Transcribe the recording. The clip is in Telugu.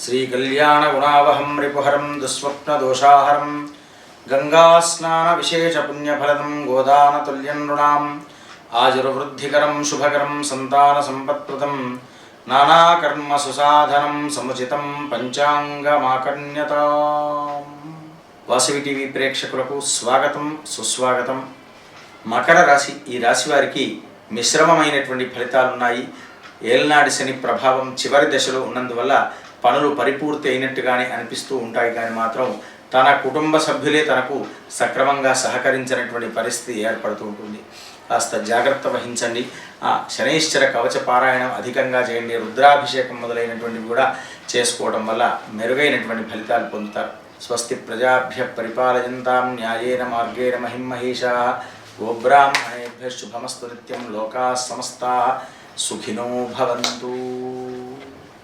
श्रीकल्याणगुणावहं रिपुहरं दुःस्वप्नदोषाहरं गंगास्नानविशेषपुण्यफलदं गोदानतुल्यं नृणाम् आजुर्वृद्धिकरं शुभकरं सन्तानसम्पत्प्रदं नानाकर्मसुसाधनं समुचितं పంచాంగమాకర్ణ్యతాం। వాసవి టీవీ ప్రేక్షకులకు స్వాగతం సుస్వాగతం। మకర రాశి, ఈ రాశి వారికి మిశ్రమమైనటువంటి ఫలితాలు ఉన్నాయి। ఏల్నాడి శని ప్రభావం చివరి దశలో ఉన్నందువల్ల పనులు పరిపూర్తి అయినట్టుగానే అనిపిస్తూ ఉంటాయి, కానీ మాత్రం తన కుటుంబ సభ్యులే తనకు సక్రమంగా సహకరించినటువంటి పరిస్థితి ఏర్పడుతూ ఉంటుంది। కాస్త జాగ్రత్త వహించండి। శనైశ్చర కవచ పారాయణం అధికంగా చేయండి। రుద్రాభిషేకం మొదలైనటువంటివి కూడా చేసుకోవడం వల్ల మెరుగైనటువంటి ఫలితాలు పొందుతారు। స్వస్తి ప్రజాభ్య పరిపాలయంతాం న్యాయేన మార్గేణ మహిమహేషాః। గోబ్రాహ్మణేభ్యః శుభమస్తు నిత్యం। లోకాః సమస్తాః సుఖినో భవంతు।